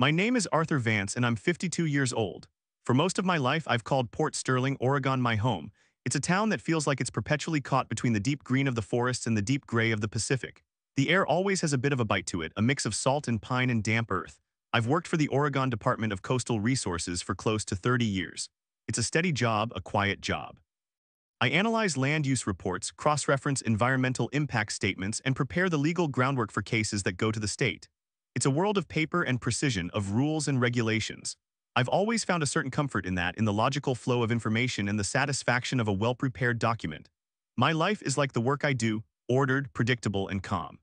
My name is Arthur Vance and I'm 52 years old. For most of my life, I've called Port Sterling, Oregon my home. It's a town that feels like it's perpetually caught between the deep green of the forests and the deep gray of the Pacific. The air always has a bit of a bite to it, a mix of salt and pine and damp earth. I've worked for the Oregon Department of Coastal Resources for close to 30 years. It's a steady job, a quiet job. I analyze land use reports, cross-reference environmental impact statements, and prepare the legal groundwork for cases that go to the state. It's a world of paper and precision, of rules and regulations. I've always found a certain comfort in that, in the logical flow of information and the satisfaction of a well-prepared document. My life is like the work I do, ordered, predictable, and calm.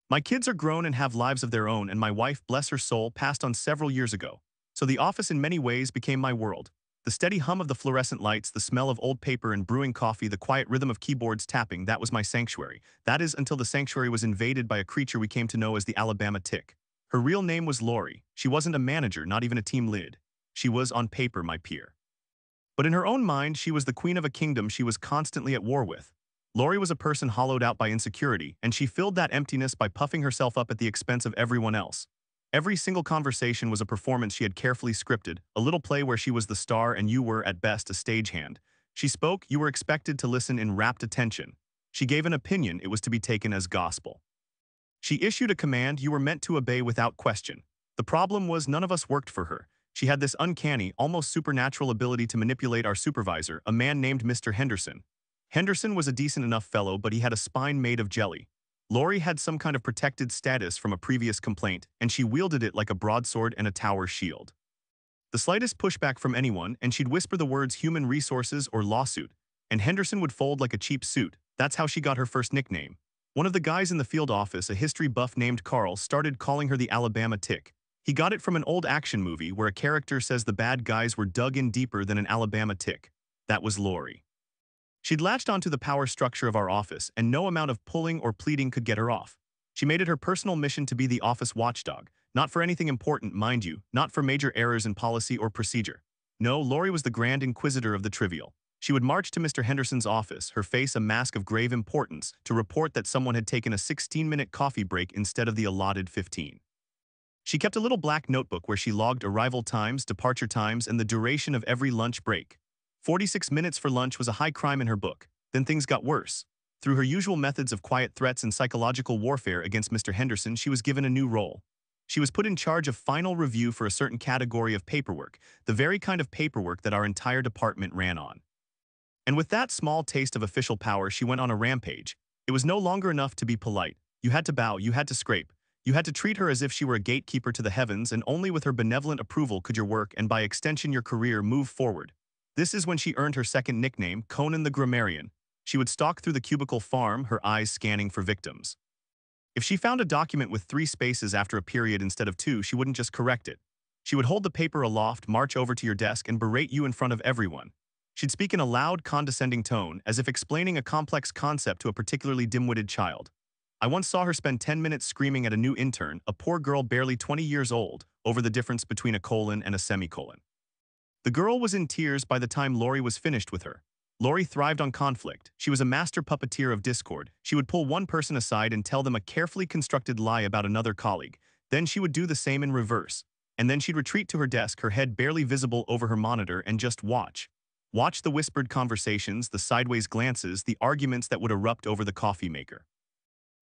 My kids are grown and have lives of their own, and my wife, bless her soul, passed on several years ago. So the office in many ways became my world. The steady hum of the fluorescent lights, the smell of old paper and brewing coffee, the quiet rhythm of keyboards tapping, that was my sanctuary. That is, until the sanctuary was invaded by a creature we came to know as the Alabama tick. Her real name was Lori. She wasn't a manager, not even a team lead. She was, on paper, my peer. But in her own mind, she was the queen of a kingdom she was constantly at war with. Lori was a person hollowed out by insecurity, and she filled that emptiness by puffing herself up at the expense of everyone else. Every single conversation was a performance she had carefully scripted, a little play where she was the star and you were, at best, a stagehand. She spoke, you were expected to listen in rapt attention. She gave an opinion, it was to be taken as gospel. She issued a command, you were meant to obey without question. The problem was none of us worked for her. She had this uncanny, almost supernatural ability to manipulate our supervisor, a man named Mr. Henderson. Henderson was a decent enough fellow, but he had a spine made of jelly. Lori had some kind of protected status from a previous complaint, and she wielded it like a broadsword and a tower shield. The slightest pushback from anyone, and she'd whisper the words human resources or lawsuit, and Henderson would fold like a cheap suit. That's how she got her first nickname. One of the guys in the field office, a history buff named Carl, started calling her the Alabama tick. He got it from an old action movie where a character says the bad guys were dug in deeper than an Alabama tick. That was Lori. She'd latched onto the power structure of our office, and no amount of pulling or pleading could get her off. She made it her personal mission to be the office watchdog, not for anything important, mind you, not for major errors in policy or procedure. No, Lori was the grand inquisitor of the trivial. She would march to Mr. Henderson's office, her face a mask of grave importance, to report that someone had taken a 16-minute coffee break instead of the allotted 15. She kept a little black notebook where she logged arrival times, departure times, and the duration of every lunch break. 46 minutes for lunch was a high crime in her book. Then things got worse. Through her usual methods of quiet threats and psychological warfare against Mr. Henderson, she was given a new role. She was put in charge of final review for a certain category of paperwork, the very kind of paperwork that our entire department ran on. And with that small taste of official power, she went on a rampage. It was no longer enough to be polite. You had to bow, you had to scrape. You had to treat her as if she were a gatekeeper to the heavens, and only with her benevolent approval could your work, and by extension your career, move forward. This is when she earned her second nickname, Conan the Grammarian. She would stalk through the cubicle farm, her eyes scanning for victims. If she found a document with 3 spaces after a period instead of 2, she wouldn't just correct it. She would hold the paper aloft, march over to your desk, and berate you in front of everyone. She'd speak in a loud, condescending tone, as if explaining a complex concept to a particularly dim-witted child. I once saw her spend 10 minutes screaming at a new intern, a poor girl barely 20 years old, over the difference between a colon and a semicolon. The girl was in tears by the time Lori was finished with her. Lori thrived on conflict. She was a master puppeteer of discord. She would pull one person aside and tell them a carefully constructed lie about another colleague. Then she would do the same in reverse. And then she'd retreat to her desk, her head barely visible over her monitor, and just watch. Watch the whispered conversations, the sideways glances, the arguments that would erupt over the coffee maker.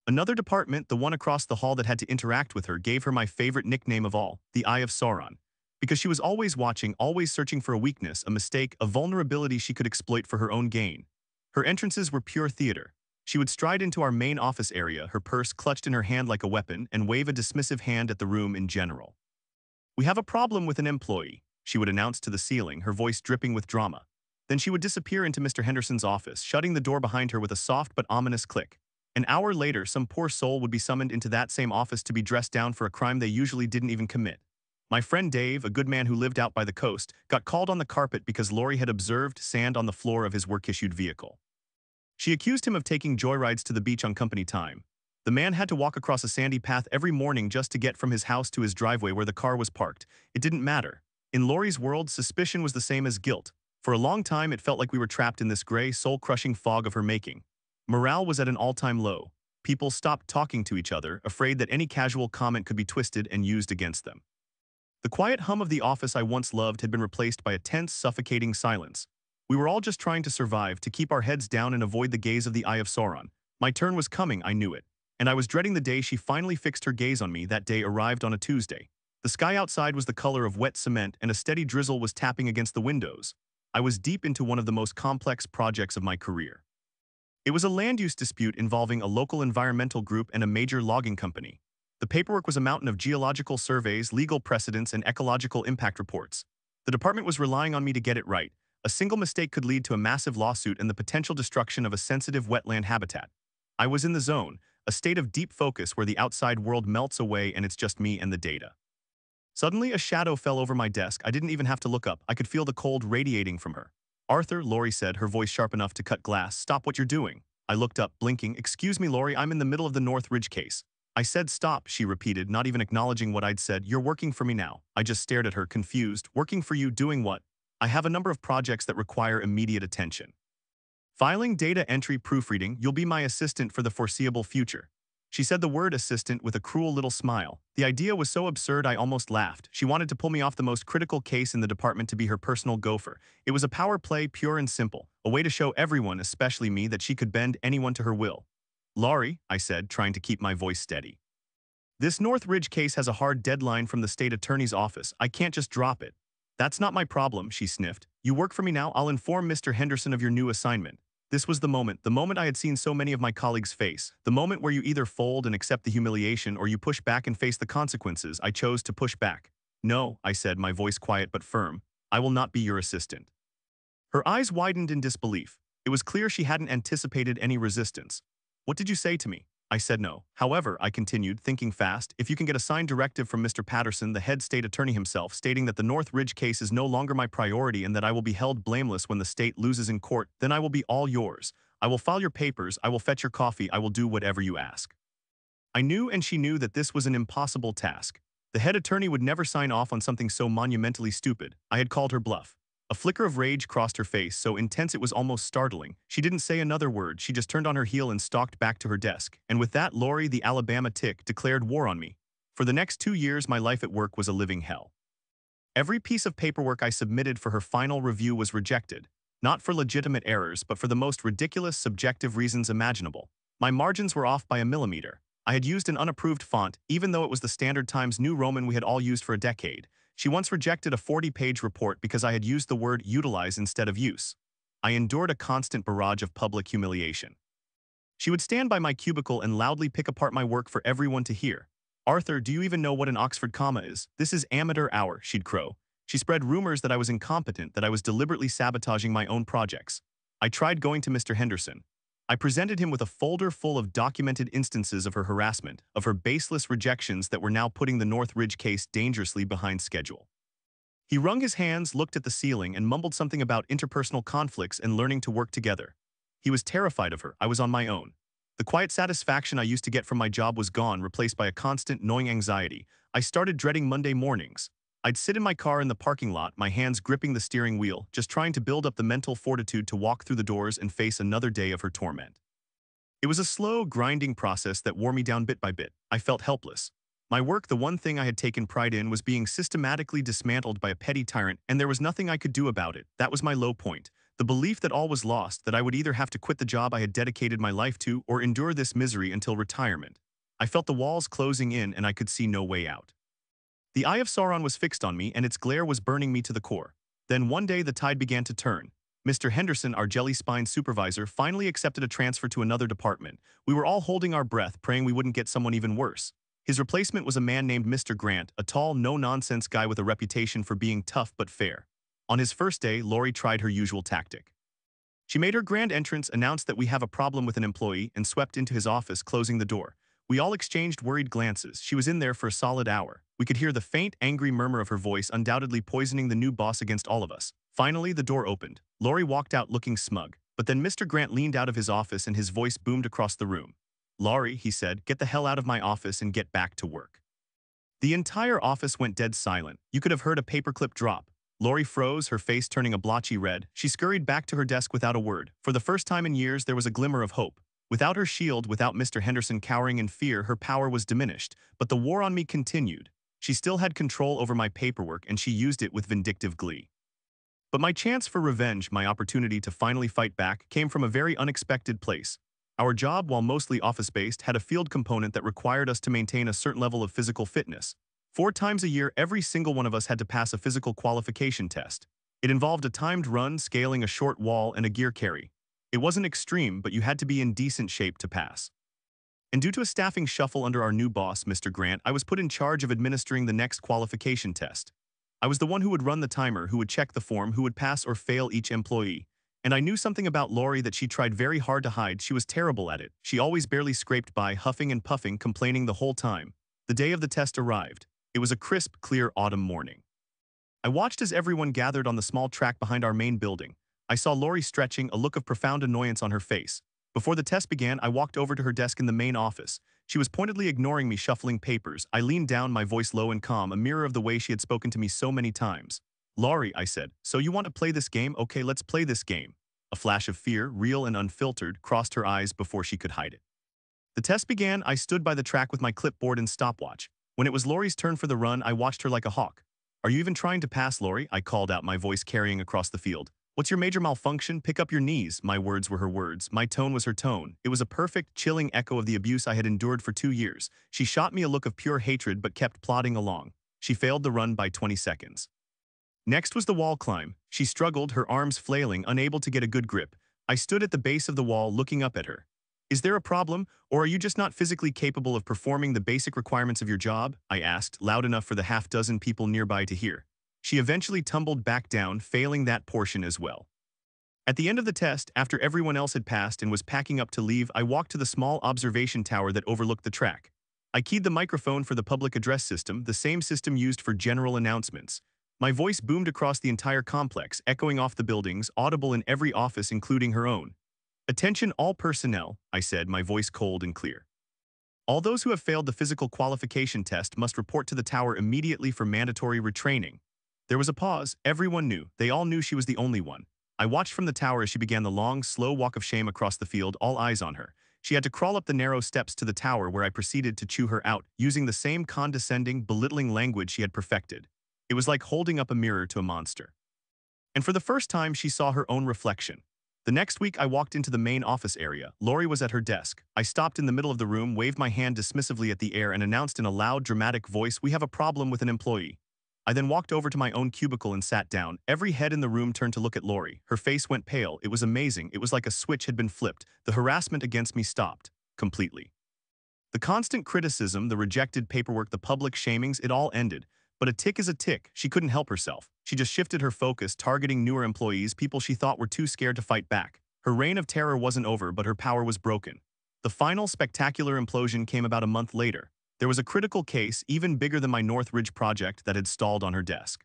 Another department, the one across the hall that had to interact with her, gave her my favorite nickname of all, the Eye of Sauron. Because she was always watching, always searching for a weakness, a mistake, a vulnerability she could exploit for her own gain. Her entrances were pure theater. She would stride into our main office area, her purse clutched in her hand like a weapon, and wave a dismissive hand at the room in general. "We have a problem with an employee," she would announce to the ceiling, her voice dripping with drama. Then she would disappear into Mr. Henderson's office, shutting the door behind her with a soft but ominous click. An hour later, some poor soul would be summoned into that same office to be dressed down for a crime they usually didn't even commit. My friend Dave, a good man who lived out by the coast, got called on the carpet because Lori had observed sand on the floor of his work-issued vehicle. She accused him of taking joyrides to the beach on company time. The man had to walk across a sandy path every morning just to get from his house to his driveway where the car was parked. It didn't matter. In Lori's world, suspicion was the same as guilt. For a long time, it felt like we were trapped in this gray, soul-crushing fog of her making. Morale was at an all-time low. People stopped talking to each other, afraid that any casual comment could be twisted and used against them. The quiet hum of the office I once loved had been replaced by a tense, suffocating silence. We were all just trying to survive, to keep our heads down and avoid the gaze of the Eye of Sauron. My turn was coming, I knew it. And I was dreading the day she finally fixed her gaze on me. That day arrived on a Tuesday. The sky outside was the color of wet cement and a steady drizzle was tapping against the windows. I was deep into one of the most complex projects of my career. It was a land use dispute involving a local environmental group and a major logging company. The paperwork was a mountain of geological surveys, legal precedents, and ecological impact reports. The department was relying on me to get it right. A single mistake could lead to a massive lawsuit and the potential destruction of a sensitive wetland habitat. I was in the zone, a state of deep focus where the outside world melts away and it's just me and the data. Suddenly, a shadow fell over my desk. I didn't even have to look up. I could feel the cold radiating from her. "Arthur," Lori said, her voice sharp enough to cut glass. "Stop what you're doing." I looked up, blinking. "Excuse me, Lori, I'm in the middle of the North Ridge case." I said stop, she repeated, not even acknowledging what I'd said. "You're working for me now." I just stared at her, confused. "Working for you, doing what?" "I have a number of projects that require immediate attention. Filing, data entry, proofreading. You'll be my assistant for the foreseeable future." She said the word assistant with a cruel little smile. The idea was so absurd I almost laughed. She wanted to pull me off the most critical case in the department to be her personal gopher. It was a power play, pure and simple, a way to show everyone, especially me, that she could bend anyone to her will. "Laurie," I said, trying to keep my voice steady. "This North Ridge case has a hard deadline from the state attorney's office. I can't just drop it." "That's not my problem," she sniffed. "You work for me now. I'll inform Mr. Henderson of your new assignment." This was the moment I had seen so many of my colleagues face, the moment where you either fold and accept the humiliation or you push back and face the consequences. I chose to push back. "No," I said, my voice quiet but firm. "I will not be your assistant." Her eyes widened in disbelief. It was clear she hadn't anticipated any resistance. "What did you say to me?" I said no. "However," I continued, thinking fast, "if you can get a signed directive from Mr. Patterson, the head state attorney himself, stating that the North Ridge case is no longer my priority and that I will be held blameless when the state loses in court, then I will be all yours. I will file your papers, I will fetch your coffee, I will do whatever you ask." I knew and she knew that this was an impossible task. The head attorney would never sign off on something so monumentally stupid. I had called her bluff. A flicker of rage crossed her face, so intense it was almost startling. She didn't say another word, she just turned on her heel and stalked back to her desk. And with that, Lori, the Alabama tick, declared war on me. For the next 2 years, my life at work was a living hell. Every piece of paperwork I submitted for her final review was rejected. Not for legitimate errors, but for the most ridiculous, subjective reasons imaginable. My margins were off by a millimeter. I had used an unapproved font, even though it was the Standard Times New Roman we had all used for a decade. She once rejected a 40-page report because I had used the word utilize instead of use. I endured a constant barrage of public humiliation. She would stand by my cubicle and loudly pick apart my work for everyone to hear. "Arthur, do you even know what an Oxford comma is? This is amateur hour," she'd crow. She spread rumors that I was incompetent, that I was deliberately sabotaging my own projects. I tried going to Mr. Henderson. I presented him with a folder full of documented instances of her harassment, of her baseless rejections that were now putting the North Ridge case dangerously behind schedule. He wrung his hands, looked at the ceiling, and mumbled something about interpersonal conflicts and learning to work together. He was terrified of her. I was on my own. The quiet satisfaction I used to get from my job was gone, replaced by a constant, gnawing anxiety. I started dreading Monday mornings. I'd sit in my car in the parking lot, my hands gripping the steering wheel, just trying to build up the mental fortitude to walk through the doors and face another day of her torment. It was a slow, grinding process that wore me down bit by bit. I felt helpless. My work, the one thing I had taken pride in, was being systematically dismantled by a petty tyrant, and there was nothing I could do about it. That was my low point. The belief that all was lost, that I would either have to quit the job I had dedicated my life to or endure this misery until retirement. I felt the walls closing in and I could see no way out. The Eye of Sauron was fixed on me, and its glare was burning me to the core. Then one day the tide began to turn. Mr. Henderson, our jelly-spine supervisor, finally accepted a transfer to another department. We were all holding our breath, praying we wouldn't get someone even worse. His replacement was a man named Mr. Grant, a tall, no-nonsense guy with a reputation for being tough but fair. On his first day, Lori tried her usual tactic. She made her grand entrance, announced that we have a problem with an employee, and swept into his office, closing the door. We all exchanged worried glances. She was in there for a solid hour. We could hear the faint, angry murmur of her voice, undoubtedly poisoning the new boss against all of us. Finally, the door opened. Lori walked out looking smug. But then Mr. Grant leaned out of his office and his voice boomed across the room. "Laurie," he said, "get the hell out of my office and get back to work." The entire office went dead silent. You could have heard a paperclip drop. Lori froze, her face turning a blotchy red. She scurried back to her desk without a word. For the first time in years, there was a glimmer of hope. Without her shield, without Mr. Henderson cowering in fear, her power was diminished. But the war on me continued. She still had control over my paperwork and she used it with vindictive glee. But my chance for revenge, my opportunity to finally fight back, came from a very unexpected place. Our job, while mostly office-based, had a field component that required us to maintain a certain level of physical fitness. 4 times a year, every single one of us had to pass a physical qualification test. It involved a timed run, scaling a short wall, and a gear carry. It wasn't extreme, but you had to be in decent shape to pass. And due to a staffing shuffle under our new boss, Mr. Grant, I was put in charge of administering the next qualification test. I was the one who would run the timer, who would check the form, who would pass or fail each employee. And I knew something about Lori that she tried very hard to hide. She was terrible at it. She always barely scraped by, huffing and puffing, complaining the whole time. The day of the test arrived. It was a crisp, clear autumn morning. I watched as everyone gathered on the small track behind our main building. I saw Lori stretching, a look of profound annoyance on her face. Before the test began, I walked over to her desk in the main office. She was pointedly ignoring me, shuffling papers. I leaned down, my voice low and calm, a mirror of the way she had spoken to me so many times. "Lori," I said, "so you want to play this game? Okay, let's play this game." A flash of fear, real and unfiltered, crossed her eyes before she could hide it. The test began. I stood by the track with my clipboard and stopwatch. When it was Lori's turn for the run, I watched her like a hawk. "Are you even trying to pass, Lori?" I called out, my voice carrying across the field. "What's your major malfunction? Pick up your knees." My words were her words. My tone was her tone. It was a perfect, chilling echo of the abuse I had endured for 2 years. She shot me a look of pure hatred but kept plodding along. She failed the run by 20 seconds. Next was the wall climb. She struggled, her arms flailing, unable to get a good grip. I stood at the base of the wall looking up at her. "Is there a problem, or are you just not physically capable of performing the basic requirements of your job?" I asked, loud enough for the half-dozen people nearby to hear. She eventually tumbled back down, failing that portion as well. At the end of the test, after everyone else had passed and was packing up to leave, I walked to the small observation tower that overlooked the track. I keyed the microphone for the public address system, the same system used for general announcements. My voice boomed across the entire complex, echoing off the buildings, audible in every office, including her own. "Attention all personnel," I said, my voice cold and clear. "All those who have failed the physical qualification test must report to the tower immediately for mandatory retraining." There was a pause. Everyone knew. They all knew she was the only one. I watched from the tower as she began the long, slow walk of shame across the field, all eyes on her. She had to crawl up the narrow steps to the tower, where I proceeded to chew her out, using the same condescending, belittling language she had perfected. It was like holding up a mirror to a monster. And for the first time, she saw her own reflection. The next week, I walked into the main office area. Lori was at her desk. I stopped in the middle of the room, waved my hand dismissively at the air, and announced in a loud, dramatic voice, "We have a problem with an employee." I then walked over to my own cubicle and sat down. Every head in the room turned to look at Lori. Her face went pale. It was amazing. It was like a switch had been flipped. The harassment against me stopped. Completely. The constant criticism, the rejected paperwork, the public shamings, it all ended. But a tick is a tick. She couldn't help herself. She just shifted her focus, targeting newer employees, people she thought were too scared to fight back. Her reign of terror wasn't over, but her power was broken. The final spectacular implosion came about a month later. There was a critical case, even bigger than my Northridge project, that had stalled on her desk.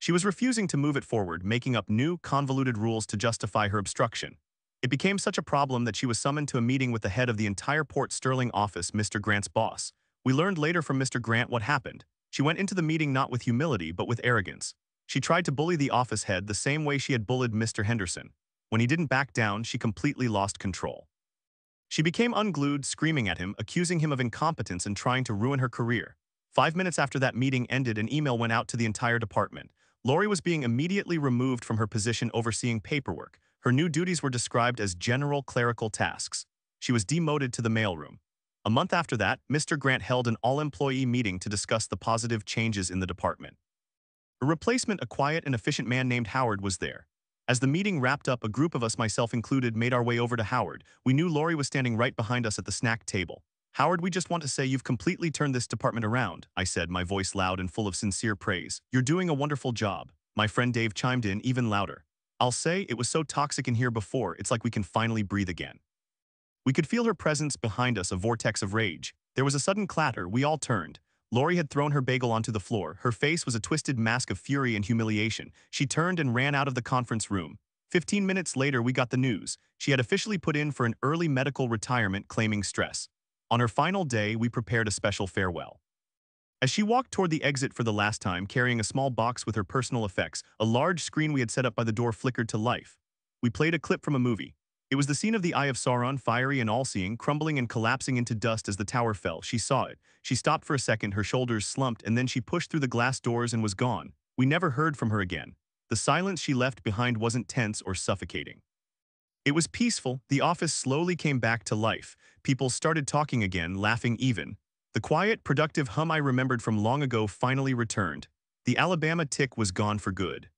She was refusing to move it forward, making up new, convoluted rules to justify her obstruction. It became such a problem that she was summoned to a meeting with the head of the entire Port Sterling office, Mr. Grant's boss. We learned later from Mr. Grant what happened. She went into the meeting not with humility, but with arrogance. She tried to bully the office head the same way she had bullied Mr. Henderson. When he didn't back down, she completely lost control. She became unglued, screaming at him, accusing him of incompetence and trying to ruin her career. 5 minutes after that meeting ended, an email went out to the entire department. Lori was being immediately removed from her position overseeing paperwork. Her new duties were described as general clerical tasks. She was demoted to the mailroom. A month after that, Mr. Grant held an all-employee meeting to discuss the positive changes in the department. A replacement, a quiet and efficient man named Howard, was there. As the meeting wrapped up, a group of us, myself included, made our way over to Howard. We knew Lori was standing right behind us at the snack table. "Howard, we just want to say you've completely turned this department around," I said, my voice loud and full of sincere praise. "You're doing a wonderful job." My friend Dave chimed in even louder. "I'll say, it was so toxic in here before, it's like we can finally breathe again." We could feel her presence behind us, a vortex of rage. There was a sudden clatter. We all turned. Lori had thrown her bagel onto the floor. Her face was a twisted mask of fury and humiliation. She turned and ran out of the conference room. 15 minutes later, we got the news. She had officially put in for an early medical retirement, claiming stress. On her final day, we prepared a special farewell. As she walked toward the exit for the last time, carrying a small box with her personal effects, a large screen we had set up by the door flickered to life. We played a clip from a movie. It was the scene of the Eye of Sauron, fiery and all-seeing, crumbling and collapsing into dust as the tower fell. She saw it. She stopped for a second, her shoulders slumped, and then she pushed through the glass doors and was gone. We never heard from her again. The silence she left behind wasn't tense or suffocating. It was peaceful. The office slowly came back to life. People started talking again, laughing even. The quiet, productive hum I remembered from long ago finally returned. The Alabama tick was gone for good.